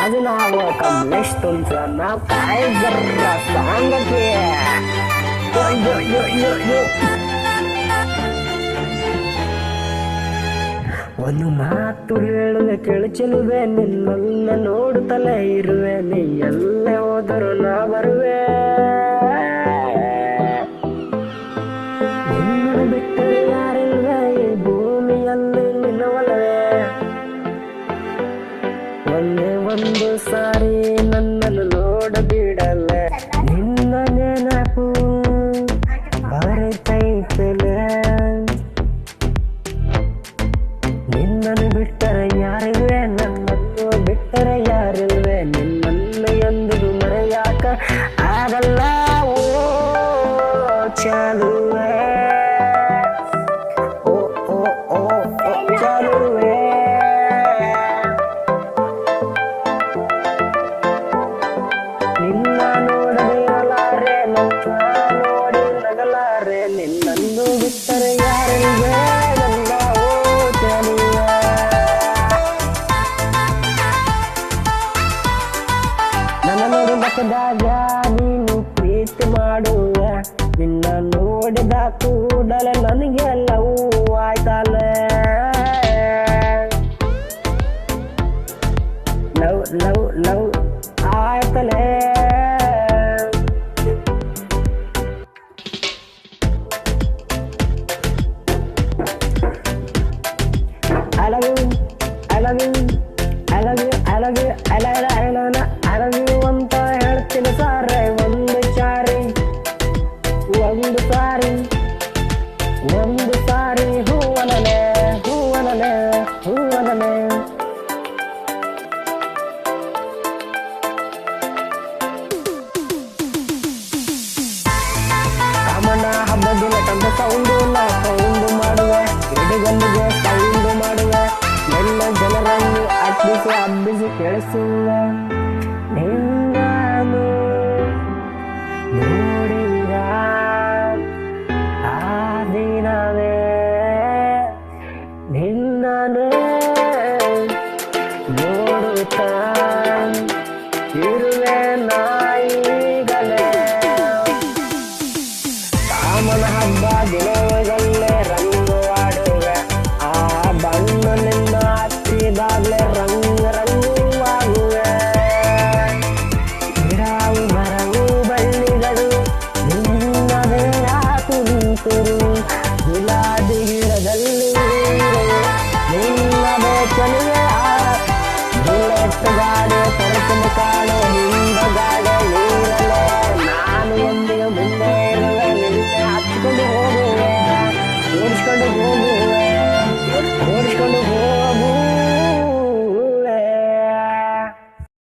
माझं नाव कमलेश तुमचं नाव काय जरा सांगा की यो यो यो यो यो ಒಂದು ಮಾತು ಹೇಳುವೆ ಕೇಳು ಚೆಲುವೆ ನಿನ್ನನ್ನ ನೋಡುತ್ತಲೇ ಇರುವೆ ನೀ ಎಲ್ಲೇ ಹೋದರೂ ನಾ ಬರುವೆ ನಿನ್ನನ್ನು ಬಿಟ್ಟರೆ ಯಾರಿಲ್ವೇ ಈ ಭೂಮಿಯಲ್ಲಿ ನಿನ್ನ ಒಲವೇ ಒಂದೇ ಒಂದು ಸಾರಿ ನನ್ನನ್ನು ನೋಡಬಿಡಲ್ಲ ನಿನ್ನ ನೆನಪು ಬರತೈತಲೇ ನಿನ್ನನ್ನು ಬಿಟ್ಟರೆ ಯಾರಿಲ್ವೇ ನನ್ನನ್ನು ಬಿಟ್ಟರೆ ಯಾರಿಲ್ವೇ ನಿನ್ನನ್ನು ಎಂದಿಗೂ ಮರೆಯಾಕ ಆಗಲ್ಲ ಓ ಚಾಲುವೆ ಓ ಓ ಓ ಓ ಚಾಲುವೆ ನಿನ್ನ ನೋಡದೆ ಇರಲಾರೆ ನನ್ನ ನೋಡಿ ನಗಲಾರೆ ನಿನ್ನನ್ನು ಬಿಟ್ಟರೆ ಯಾರಿಲ್ವೇ ನನ್ನ ಓ ಚಾಲುವೆ ನನ್ನ ನೋಡಿ ಬಕ್ಕದಾಗ ನೀನು ಪ್ರೀತಿ ಮಾಡುವೆ ನಿನ್ನ ನೋಡಿದ ಕೂಡಲೇ ನನಗೆ ಲವ್ ಆಯ್ತಲೆ ಲವ್ ಲವ್ ಲವ್ ಆಯ್ತಲೆ I love you, I love you, I love you, I love you, I love you, I love you, I love you ಅಂತ ಹೇಳ್ತೀನಿ ಸಾರೆ ಒಂದು ಸಾರಿ ಹೂವನಲೆ ಹೂವನಲೆ ಹೂವನಲೆ ಕಾಮಣ್ಣ ಹಬ್ಬ ದಿನ ತಂದ ಸೌಂಡು ಮಾಡುವೆ ಹಿಡಿಗಲ್ಲಿಗೆ ಸೌಂಡು ಮಾಡುವೆ ಎಲ್ಲ ಜನರನ್ನು ಅಟ್ಟಿಸಿ ಹಬ್ಬಿಸಿ ಕೇಳಿಸುವೆ ನಿನ್ನನು ನೋಡಿದ ಆ ದಿನವೇ ನಿನ್ನನೇ ನೋಡುತ್ತಾ ಇರುವೆ ನಾಯಿಗಳೇ ಕಾಮನ ಹಬ್ಬ ದಿನಗಳಲ್ಲೇ ರಂಗು ಆಡುವೆ ಆ ಬಣ್ಣನಿಂದ ಹತ್ತಿದಾಗಲೇ ರಂಗುವಾಗುವೆ ಗಿಡವು ಮರವು ಬಳ್ಳಿಗಳು ನಿನ್ನದೇ ತುಂತುರು ಗುಲಾಬಿ ಗಿಡದಲ್ಲಿ ನಿನ್ನದೇ ಚೆಲುವೆ ಬುಲೆಟ್ ಗಾಡಿ ತರಕಲು ಕಾಣೋ